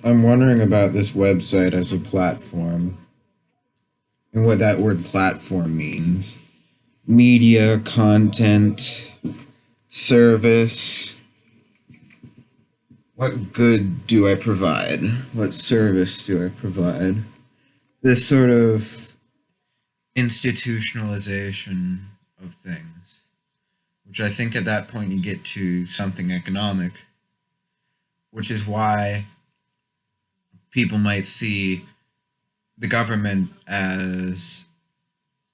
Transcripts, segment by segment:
I'm wondering about this website as a platform and what that word platform means. Media, content, service. What good do I provide? What service do I provide? This sort of institutionalization of things, which I think at that point you get to something economic, which is why people might see the government as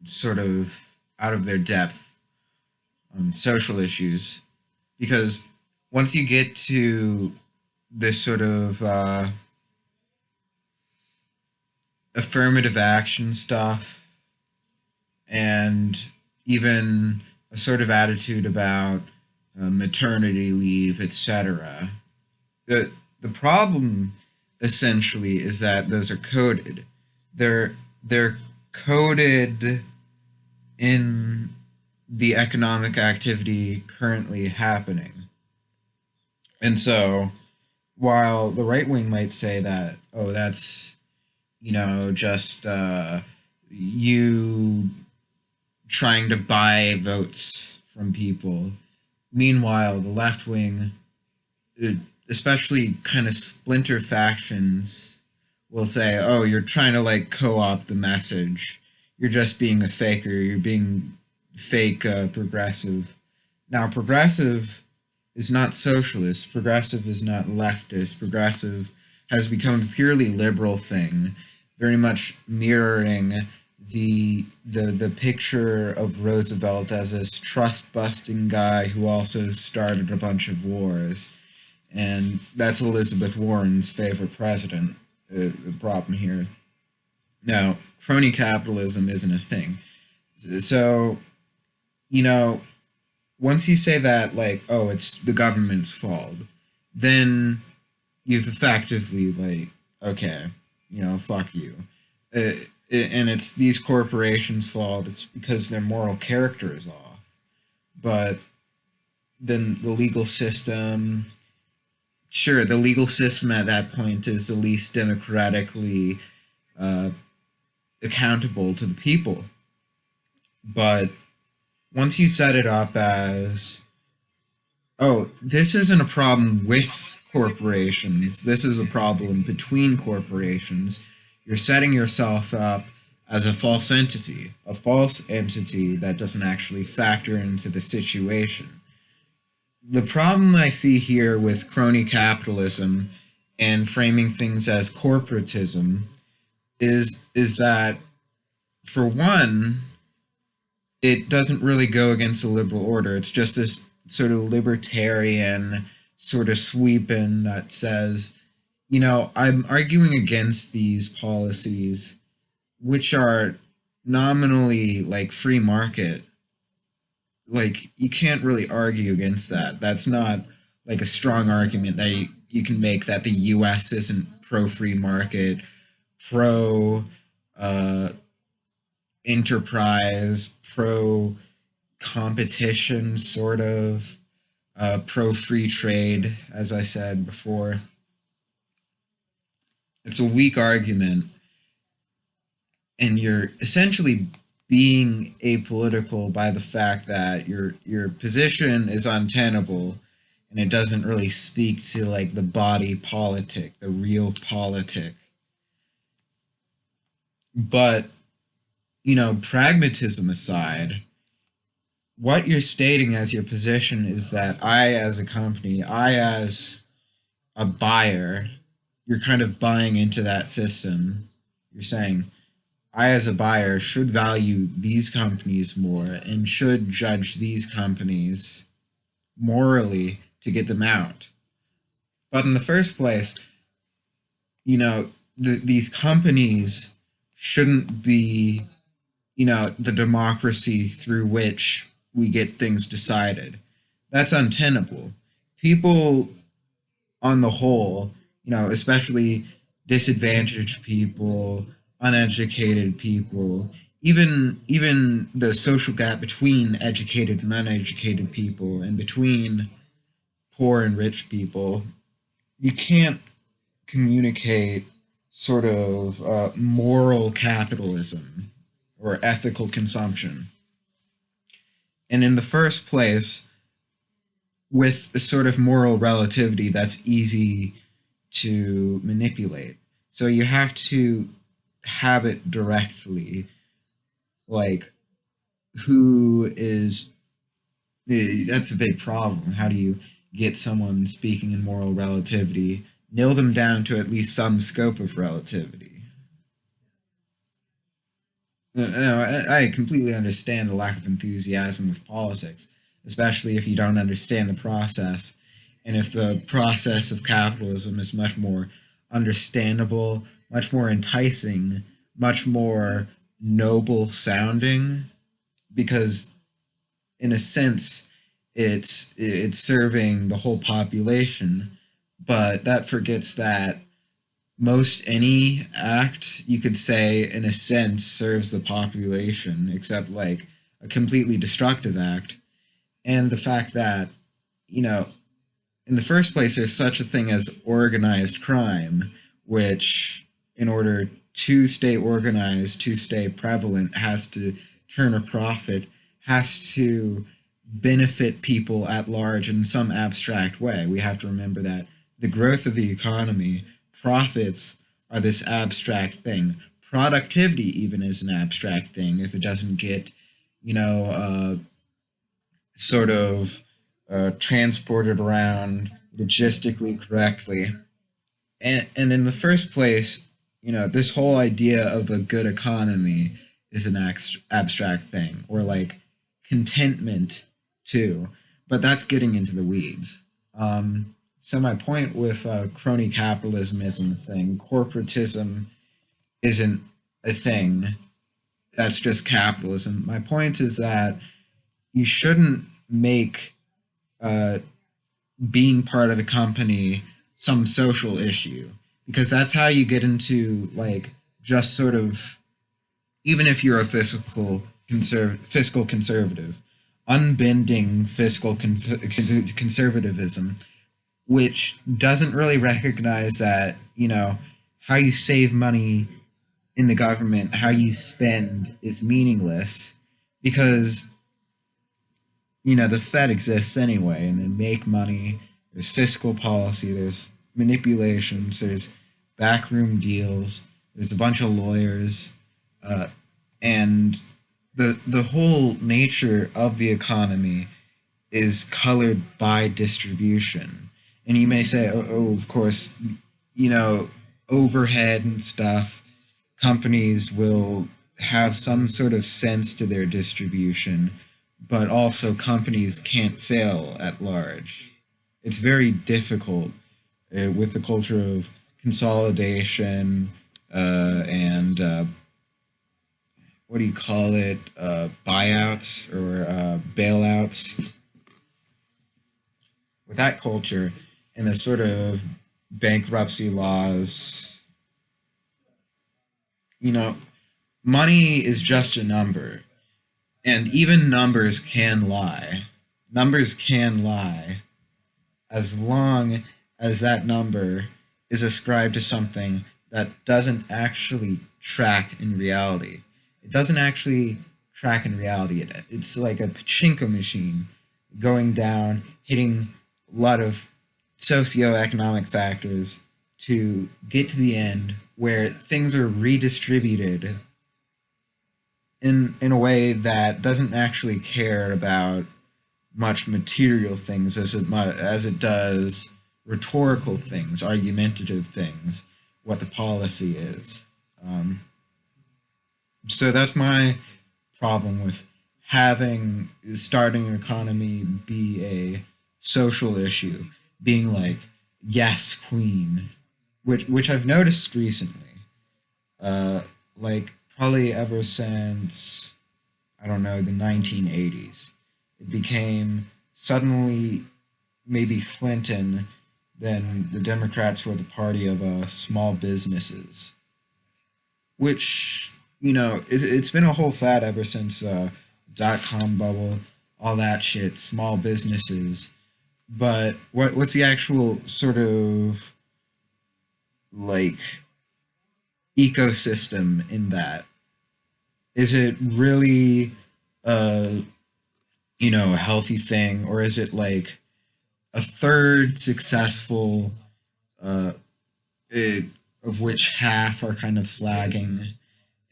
sort of out of their depth on social issues. Because once you get to this sort of affirmative action stuff and even a sort of attitude about maternity leave, etc., the problem essentially is that those are coded. They're coded in the economic activity currently happening. And so while the right wing might say that, oh, that's, just you trying to buy votes from people. Meanwhile, the left wing, especially kind of splinter factions, will say, oh, you're trying to like co-opt the message. You're just being a faker. You're being fake progressive. Now, progressive is not socialist. Progressive is not leftist. Progressive has become a purely liberal thing, very much mirroring the picture of Roosevelt as this trust busting guy who also started a bunch of wars. And that's Elizabeth Warren's favorite president. The problem here. Now, crony capitalism isn't a thing. So, you know, once you say that, like, oh, it's the government's fault, then you've effectively, like, okay, fuck you. And it's these corporations' fault. It's because their moral character is off. But then the legal system, sure, the legal system at that point is the least democratically uh, accountable to the people. But once you set it up as, oh, this isn't a problem with corporations, this is a problem between corporations, you're setting yourself up as a false entity that doesn't actually factor into the situation. The problem I see here with crony capitalism and framing things as corporatism is that, for one, it doesn't really go against the liberal order. It's just this sort of libertarian sort of sweep in that says, I'm arguing against these policies, which are nominally like free market. Like, you can't really argue against that. That's not like a strong argument that you can make that the US isn't pro free market, pro uh, enterprise, pro competition, sort of, pro free trade, as I said before. It's a weak argument, and you're essentially being apolitical by the fact that your position is untenable and it doesn't really speak to like the body politic, the real politic. But, pragmatism aside, what you're stating as your position is that I, as a company, I, as a buyer, you're kind of buying into that system. You're saying, I, as a buyer, should value these companies more and should judge these companies morally to get them out. But in the first place, these companies shouldn't be, the democracy through which we get things decided. That's untenable. People, on the whole, especially disadvantaged people, uneducated people, even the social gap between educated and uneducated people and between poor and rich people, you can't communicate sort of moral capitalism or ethical consumption. And in the first place, with the sort of moral relativity that's easy to manipulate. So you have to have it directly, like who is that's a big problem. How do you get someone speaking in moral relativity, nail them down to at least some scope of relativity? No, I completely understand the lack of enthusiasm with politics, especially if you don't understand the process. And if the process of capitalism is much more understandable, much more enticing, much more noble sounding, because in a sense it's serving the whole population, but that forgets that most any act you could say in a sense serves the population except like a completely destructive act. And the fact that, you know, in the first place there's such a thing as organized crime, which in order to stay organized, to stay prevalent, has to turn a profit, has to benefit people at large in some abstract way. We have to remember that the growth of the economy, profits are this abstract thing. Productivity even is an abstract thing if it doesn't get, you know, sort of transported around logistically correctly. And in the first place, you know, this whole idea of a good economy is an abstract thing, or like contentment too. But that's getting into the weeds. So my point with crony capitalism isn't a thing. Corporatism isn't a thing. That's just capitalism. My point is that you shouldn't make uh, being part of a company some social issue, because that's how you get into like just sort of, even if you're a fiscal conservative, unbending fiscal conservatism, which doesn't really recognize that, you know, how you save money in the government, how you spend is meaningless, because, you know, the Fed exists anyway and they make money. There's fiscal policy, there's manipulations, there's backroom deals, there's a bunch of lawyers, uh, and the whole nature of the economy is colored by distribution. And you may say, oh, of course, you know, overhead and stuff, companies will have some sort of sense to their distribution, but also companies can't fail at large. It's very difficult with the culture of consolidation and what do you call it? Buyouts or bailouts. With that culture and the sort of bankruptcy laws, you know, money is just a number. And even numbers can lie. Numbers can lie as long as that number is ascribed to something that doesn't actually track in reality. It doesn't actually track in reality. It's like a pachinko machine going down, hitting a lot of socioeconomic factors to get to the end where things are redistributed in a way that doesn't actually care about much material things as it does rhetorical things, argumentative things, what the policy is. Um, so that's my problem with having starting an economy be a social issue, being like yes queen, which I've noticed recently, uh, like probably ever since I don't know the 1980s. It became suddenly maybe Clinton, then the Democrats were the party of small businesses, which, you know, it's been a whole fad ever since dot com bubble, all that shit, small businesses. But what's the actual sort of like ecosystem in that? Is it really a a healthy thing, or is it like a third successful, uh, it, of which half are kind of flagging,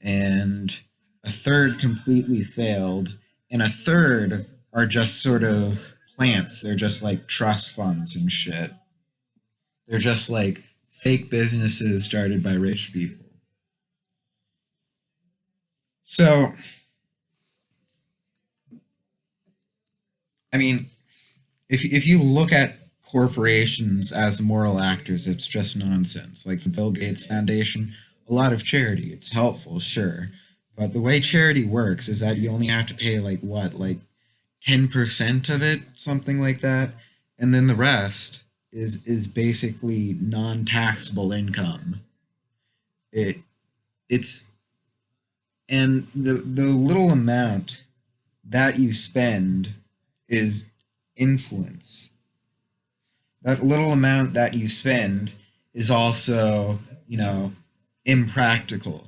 and a third completely failed, and a third are just sort of plants. They're just like trust funds and shit. They're just like fake businesses started by rich people. So, I mean, if you look at corporations as moral actors, it's just nonsense. Like the Bill Gates Foundation, a lot of charity. It's helpful, sure, but the way charity works is that you only have to pay like what, like 10% of it, something like that, and then the rest is basically non-taxable income. It it's and the little amount that you spend is influence. That little amount that you spend is also, impractical.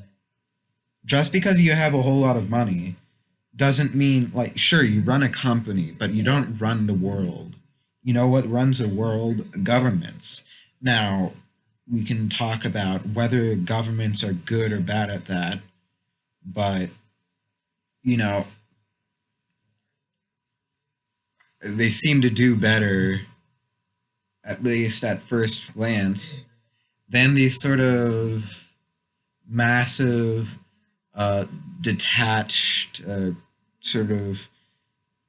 Just because you have a whole lot of money doesn't mean, like, sure, you run a company, but you don't run the world. You know what runs a world? Governments. Now, we can talk about whether governments are good or bad at that, but, you know, they seem to do better, at least at first glance, than these sort of massive, uh, detached, sort of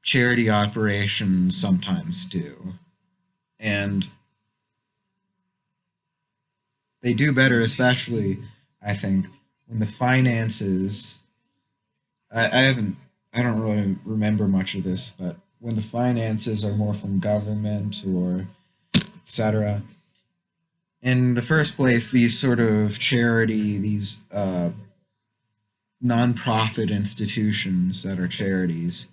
charity operations sometimes do. And they do better, especially, I think, when the finances. I haven't. I don't really remember much of this, but when the finances are more from government or etc. In the first place, these sort of charity, these non-profit institutions that are charities.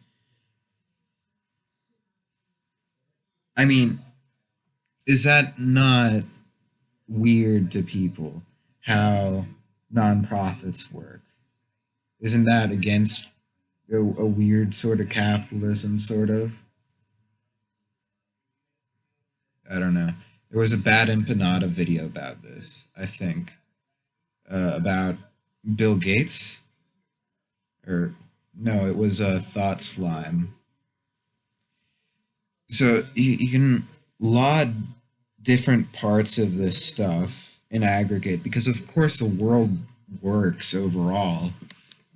I mean, is that not weird to people? How non-profits work? Isn't that against a weird sort of capitalism, sort of? I don't know. There was a Bad Empanada video about this, I think, about Bill Gates, or no, it was Thought Slime. So you can laud different parts of this stuff in aggregate because, of course, the world works overall.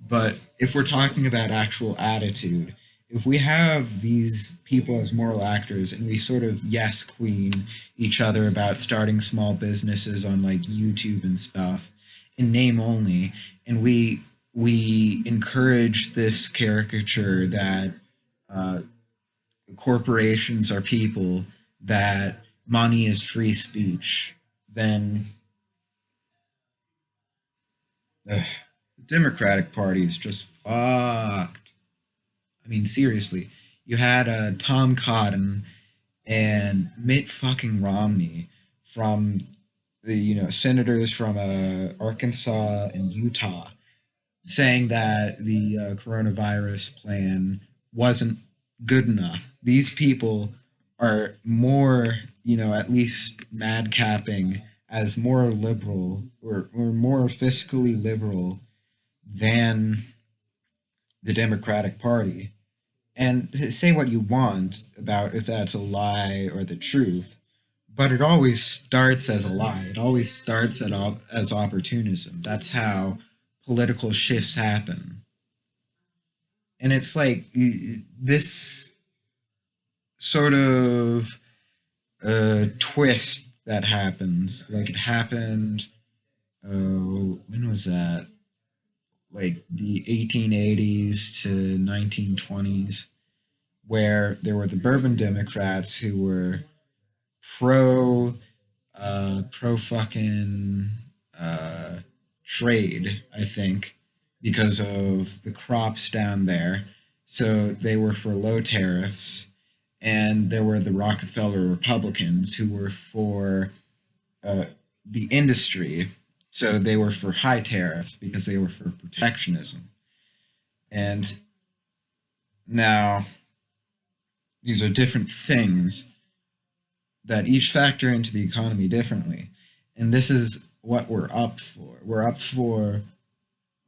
But if we're talking about actual attitude, if we have these people as moral actors and we sort of yes queen each other about starting small businesses on like YouTube and stuff in name only, and we encourage this caricature that uh, corporations are people, that money is free speech, then ugh, the Democratic Party is just fucked. I mean, seriously, you had Tom Cotton and Mitt fucking Romney from the senators from Arkansas and Utah saying that the coronavirus plan wasn't good enough. These people are more, at least madcapping as more liberal, or more fiscally liberal than the Democratic Party. And say what you want about if that's a lie or the truth, but it always starts as a lie. It always starts as opportunism. That's how political shifts happen. And it's like this sort of twist that happens. Like it happened. When was that? Like the 1880s to 1920s, where there were the Bourbon Democrats who were pro fucking uh, trade, I think, because of the crops down there. So they were for low tariffs, and there were the Rockefeller Republicans who were for uh, the industry. So they were for high tariffs because they were for protectionism. And now these are different things that each factor into the economy differently. And this is what we're up for. We're up for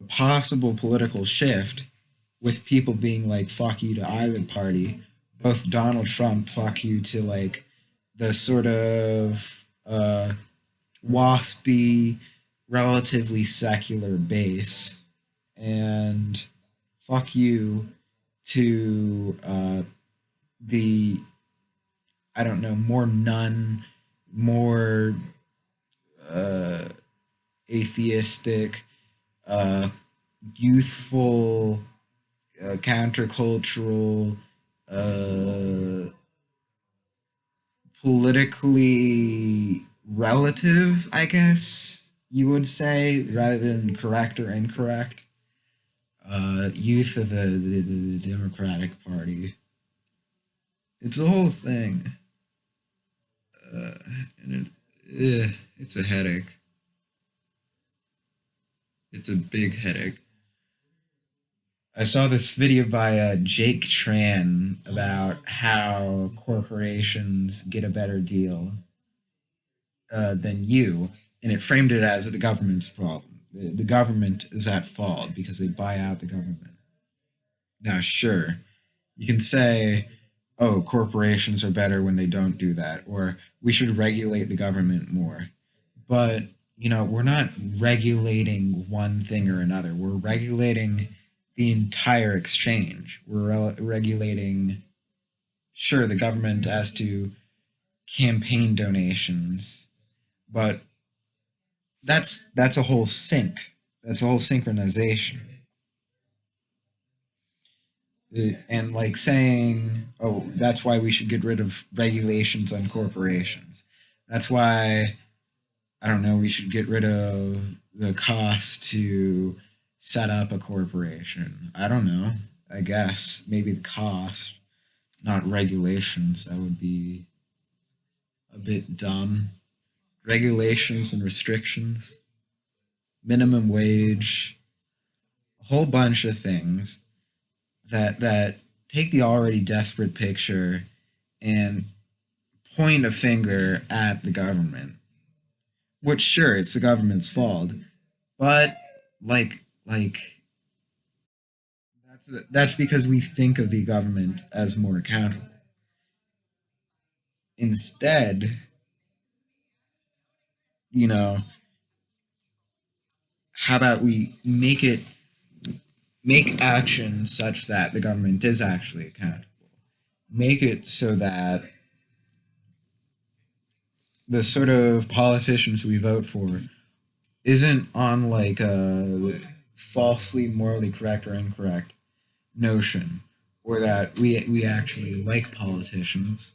a possible political shift with people being like, fuck you to either party. Both Donald Trump, fuck you to like the sort of waspy, relatively secular base, and fuck you to the, I don't know, more nun, more uh, atheistic, uh, youthful, countercultural, uh, politically relative, I guess you would say, rather than correct or incorrect. Youth of the Democratic Party. It's a whole thing. Uh, and it's a headache. It's a big headache. I saw this video by Jake Tran about how corporations get a better deal than you, and it framed it as the government's problem. The government is at fault because they buy out the government. Now, sure, you can say, oh, corporations are better when they don't do that, or we should regulate the government more. But, we're not regulating one thing or another. We're regulating the entire exchange. We're regulating, sure, the government has to campaign donations, but that's a whole sync. That's a whole synchronization. And like saying, oh, that's why we should get rid of regulations on corporations. That's why, I don't know, we should get rid of the cost to set up a corporation. I don't know. I guess maybe the cost, not regulations. That would be a bit dumb. Regulations and restrictions, minimum wage, a whole bunch of things that take the already desperate picture and point a finger at the government. Which sure, it's the government's fault, but like that's because we think of the government as more accountable. Instead, you know, how about we make action such that the government is actually accountable. Make it so that the sort of politicians we vote for isn't on like a falsely morally correct or incorrect notion, or that we actually like politicians,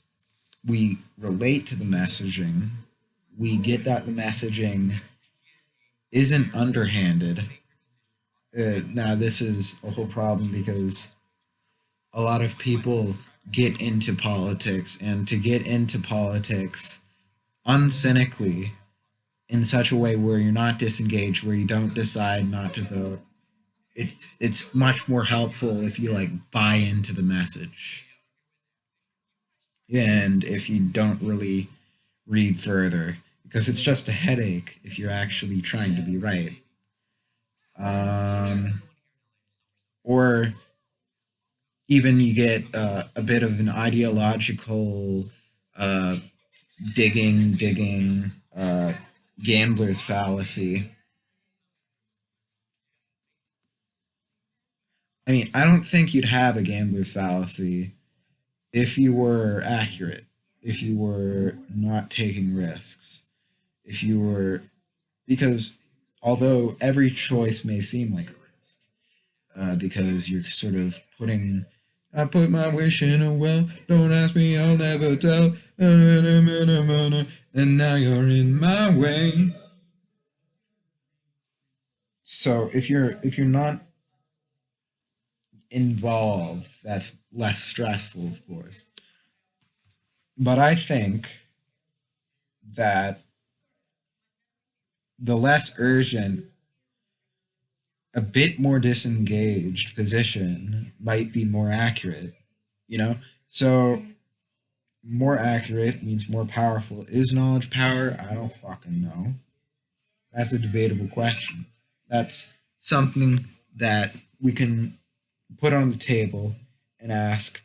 we relate to the messaging, we get that the messaging isn't underhanded. Now this is a whole problem because a lot of people get into politics, and to get into politics uncynically in such a way where you're not disengaged, where you don't decide not to vote, it's much more helpful if you like buy into the message, and if you don't really read further, because it's just a headache if you're actually trying to be right. um, or even you get a bit of an ideological uh, digging gambler's fallacy. I mean, I don't think you'd have a gambler's fallacy if you were accurate, if you were not taking risks, if you were, because although every choice may seem like a risk, because you're sort of putting, I put my wish in a well, don't ask me, I'll never tell, and now you're in my way. So if you're not involved, that's less stressful, of course. But I think that the less urgent, a bit more disengaged position might be more accurate, you know? So more accurate means more powerful. Is knowledge power? I don't fucking know. That's a debatable question. That's something that we can put on the table and ask,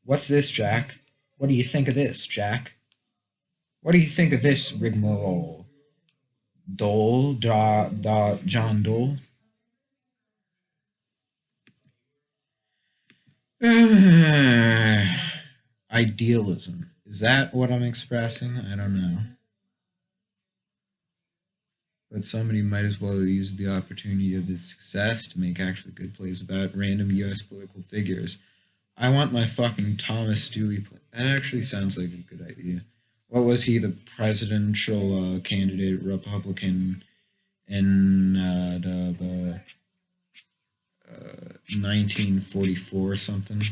what's this, Jack? What do you think of this, Jack? What do you think of this rigmarole? John Dole? Idealism. Is that what I'm expressing? I don't know. But somebody might as well use the opportunity of his success to make actually good plays about random US political figures. I want my fucking Thomas Dewey play. That actually sounds like a good idea. What was he, the presidential candidate Republican in 1944 or something?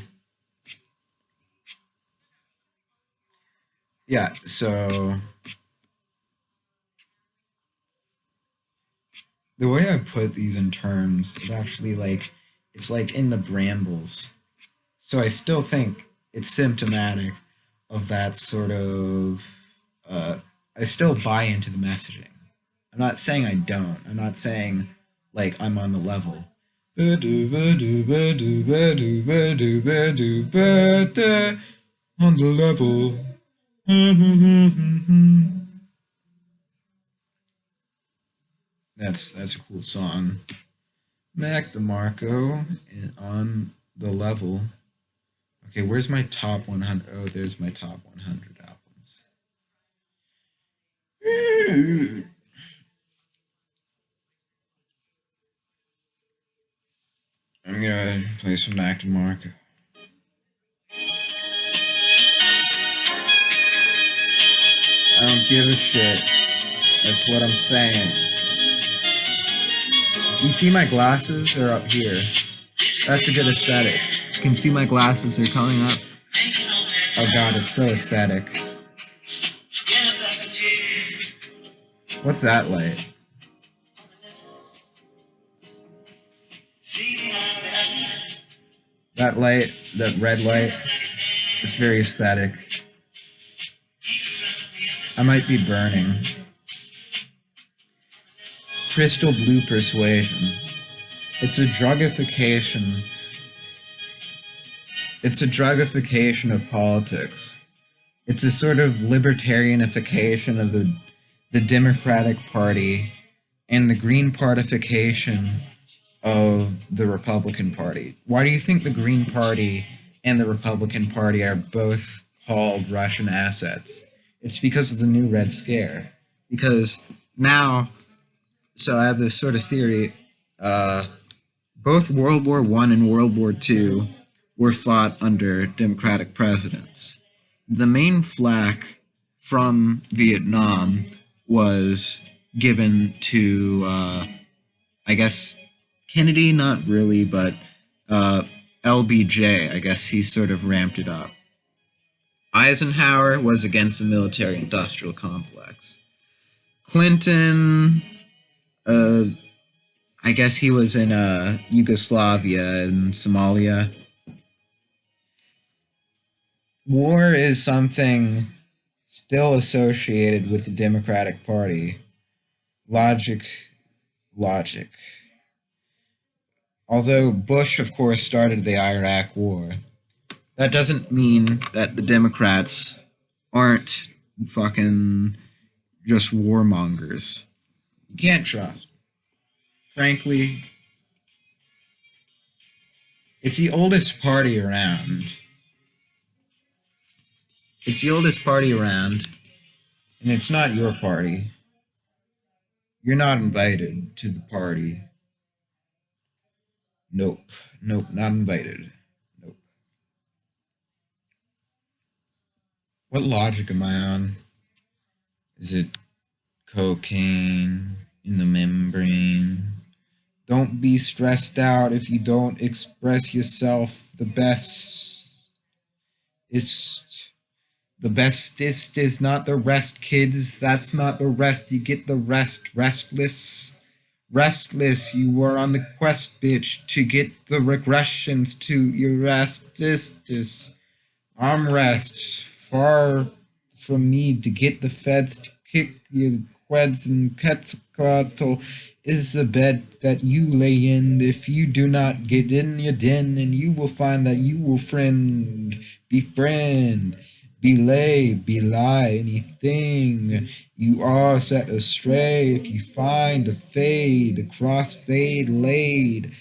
Yeah, so the way I put these in terms, it actually like it's like in the brambles. So I still think it's symptomatic of that sort of. Uh, I still buy into the messaging. I'm not saying I don't. I'm not saying like I'm on the level. On the level. That's a cool song. Mac DeMarco on the level. Okay, where's my top 100? Oh, there's my top 100 albums. I'm gonna play some Mac DeMarco. I don't give a shit. That's what I'm saying. You see my glasses? They're up here. That's a good aesthetic. You can see my glasses, they're coming up. Oh god, it's so aesthetic. What's that light? That light, that red light, it's very aesthetic. I might be burning. Crystal blue persuasion. It's a drugification. It's a drugification of politics. It's a sort of libertarianification of the Democratic Party and the Green Partification of the Republican Party. Why do you think the Green Party and the Republican Party are both called Russian assets? It's because of the new Red Scare. Because now, so I have this sort of theory. Both World War One and World War Two were fought under Democratic presidents. The main flack from Vietnam was given to, I guess, Kennedy, not really, but LBJ. I guess he sort of ramped it up. Eisenhower was against the military industrial complex. Clinton, uh, I guess he was in Yugoslavia and Somalia. War is something still associated with the Democratic Party. Logic, logic. Although Bush, of course, started the Iraq War, that doesn't mean that the Democrats aren't fucking just warmongers. You can't trust. Frankly, it's the oldest party around. It's the oldest party around, and it's not your party. You're not invited to the party. Nope. Nope, not invited. Nope. What logic am I on? Is it cocaine in the membrane? Don't be stressed out if you don't express yourself the best. It's The bestest is not the rest, kids. That's not the rest. You get the rest. Restless. Restless. You were on the quest, bitch, to get the regressions to your restless. Armrests. Far from me to get the feds to kick your queds and Quetzalcoatl is the bed that you lay in. If you do not get in your den, and you will find that you will befriend, belie anything. You are set astray if you find a fade, a crossfade laid,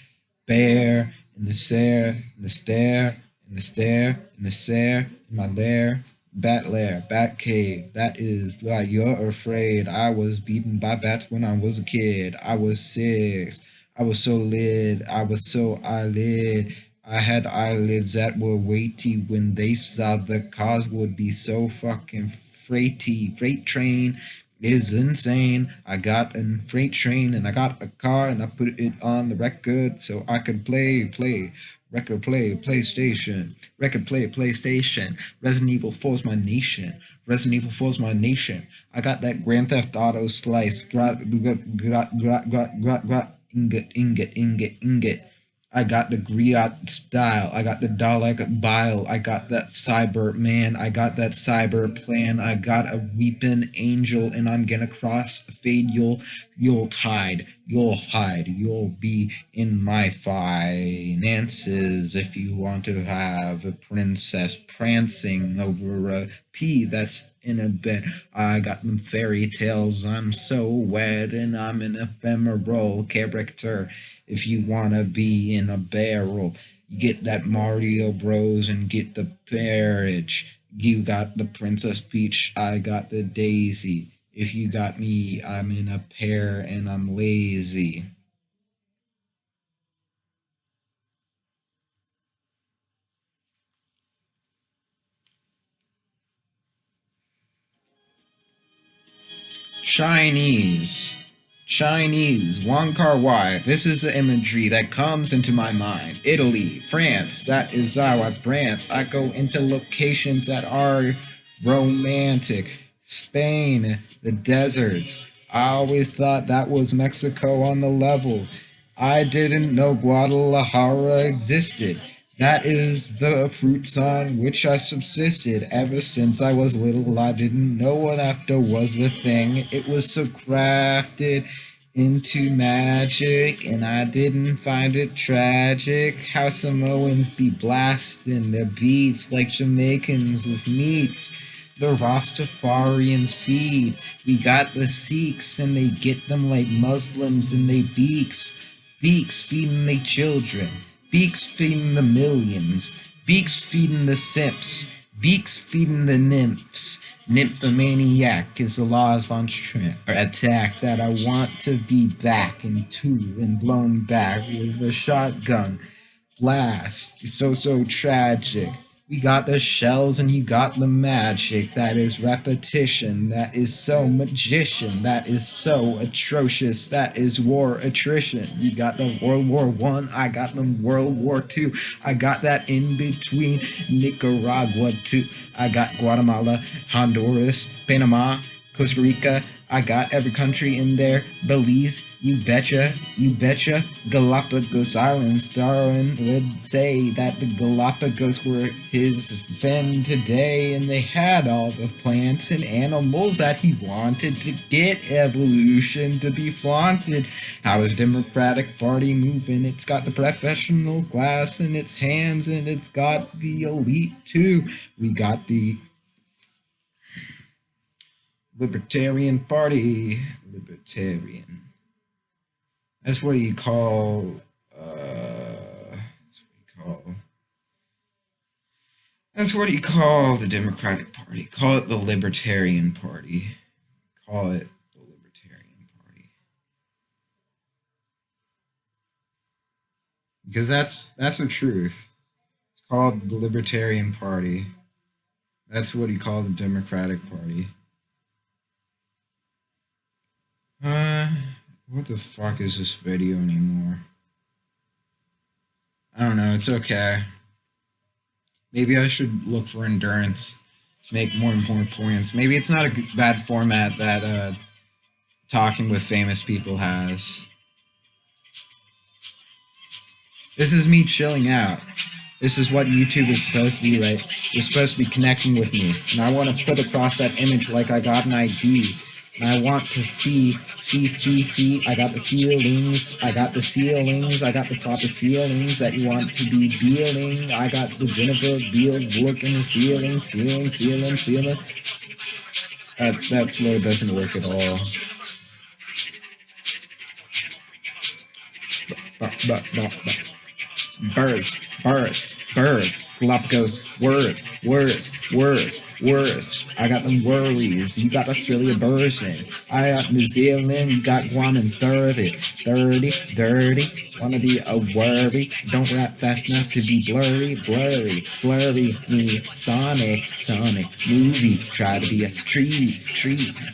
bare in the stare, in the stare, in the stare, in the stare, in my lair, bat cave. That is like you're afraid. I was beaten by bats when I was a kid. I was 6. I was so lit. I was so eyelid. I had eyelids that were weighty when they saw the cars would be so fucking freighty. Freight train is insane. I got a freight train and I got a car and I put it on the record so I could play. Record play, PlayStation. Record play, PlayStation. Resident Evil 4's my nation. Resident Evil 4's my nation. I got that Grand Theft Auto slice. Ingot. I got the griot style. I got the Dalek bile. I got that cyber man. I got that cyber plan. I got a weeping angel, and I'm gonna cross fade. You'll tide. You'll hide. You'll be in my finances if you want to have a princess prancing over a pea that's in a bed. I got them fairy tales. I'm so wet, and I'm an ephemeral character. If you want to be in a barrel, you get that Mario Bros and get the peerage. You got the Princess Peach, I got the Daisy. If you got me, I'm in a pear and I'm lazy. Chinese. Chinese, Wong Kar Wai. This is the imagery that comes into my mind. Italy, France, that is how I prance. I go into locations that are romantic. Spain, the deserts. I always thought that was Mexico on the level. I didn't know Guadalajara existed. That is the fruits on which I subsisted ever since I was little. I didn't know what after was the thing. It was so crafted into magic, and I didn't find it tragic how Samoans be blasting their beats like Jamaicans with meats. The Rastafarian seed. We got the Sikhs, and they get them like Muslims in they beaks feeding they children, beaks feeding the millions, beaks feeding the simps, beaks feeding the nymphs. Nymphomaniac is the laws von attack that I want to be back into and blown back with a shotgun blast. So tragic. We got the shells and you got the magic. That is repetition. That is so magician. That is so atrocious. That is war attrition. You got the World War I got the World War II. I got that in between Nicaragua too. I got Guatemala, Honduras, Panama, Costa Rica. I got every country in there. Belize, you betcha. Galapagos Islands. Darwin would say that the Galapagos were his friend today, and they had all the plants and animals that he wanted to get evolution to be flaunted. How is Democratic Party moving? It's got the professional class in its hands, and it's got the elite too. We got the Libertarian Party. Libertarian. That's what you call. That's what you call the Democratic Party. Call it the Libertarian Party. Call it the Libertarian Party. Because that's the truth. It's called the Libertarian Party. That's what you call the Democratic Party. Uh, what the fuck is this video anymore? I don't know. It's okay. Maybe I should look for endurance. to make more and more points. Maybe it's not a bad format that talking with famous people has. This is me chilling out. This is what YouTube is supposed to be, right? You're supposed to be connecting with me. And I want to put across that image like I got an ID. And I want to fee. I got the feelings. I got the ceilings. I got the proper ceilings that you want to be feeling. I got the Jennifer Beals look in the ceiling. That flow doesn't work at all. Burrs. Galapagos, words. I got them worries. You got Australia bursing. I got New Zealand. You got Guam and 30. Wanna be a worry. Don't rap fast enough to be blurry. Me, Sonic. Movie. Try to be a tree.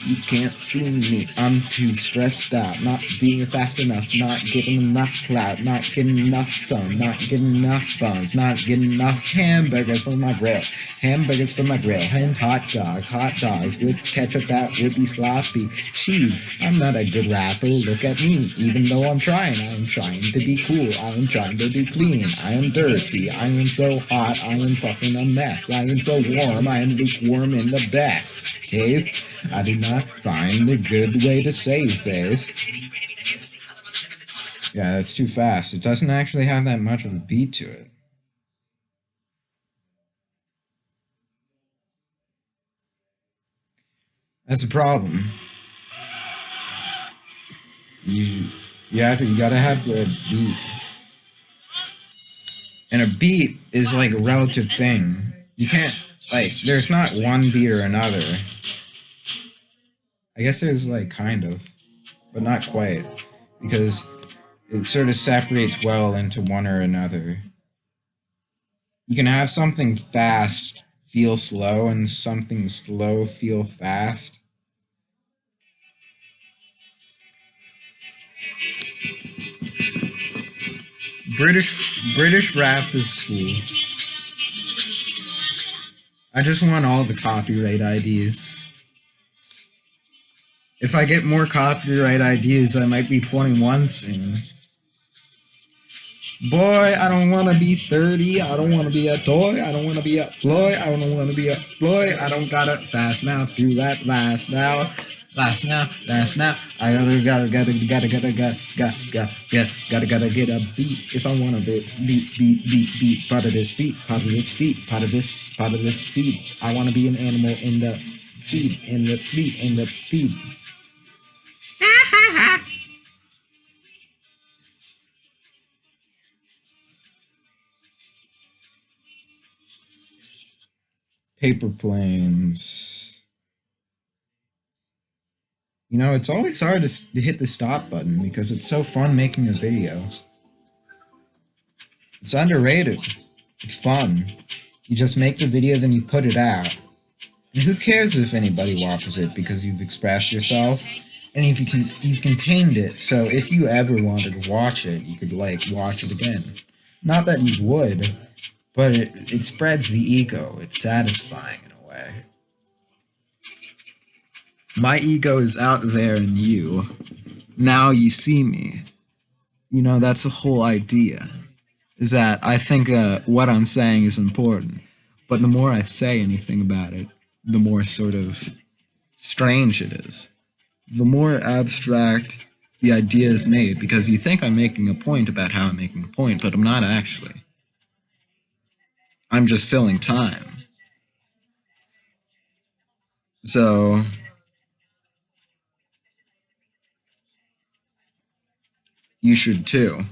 You can't see me. I'm too stressed out. Not being fast enough. Not getting enough clout. Not getting enough sun. Not getting enough buns. Not getting enough hamburgers for my grill. And hot dogs with ketchup that would be sloppy. Jeez, I'm not a good rapper. Look at me. Even though I'm trying to be cool. I am trying to be clean. I am dirty. I am so hot. I am fucking a mess. I am so warm. I am lukewarm in the best case. I did not find a good way to say this. Yeah, that's too fast. It doesn't actually have that much of a beat to it. That's a problem. You gotta have the beat. And a beat is like a relative thing. You can't, like, there's not one beat or another. I guess there's, like, kind of, but not quite. Because it sort of separates well into one or another. You can have something fast feel slow and something slow feel fast. British rap is cool. I just want all the copyright IDs. If I get more copyright IDs, I might be 21 soon. Boy, I don't want to be 30. I don't want to be a toy. I don't want to be a Floyd. I don't want to be a Floyd. I don't got a fast mouth. Do that last now. Last now. I gotta get a beat if I wanna beat. Part of this feet. I wanna be an animal in the feed. Paper planes. You know, it's always hard to hit the stop button because it's so fun making a video. It's underrated. It's fun. You just make the video, then you put it out. And who cares if anybody watches it because you've expressed yourself? And if you've contained it, so if you ever wanted to watch it, you could, like, watch it again. Not that you would, but it spreads the ego. It's satisfying in a way. My ego is out there in you. Now you see me. You know, that's the whole idea. Is that I think what I'm saying is important. But the more I say anything about it, the more sort of strange it is. The more abstract the idea is made, because you think I'm making a point about how I'm making a point, but I'm not actually. I'm just filling time. So, you should too.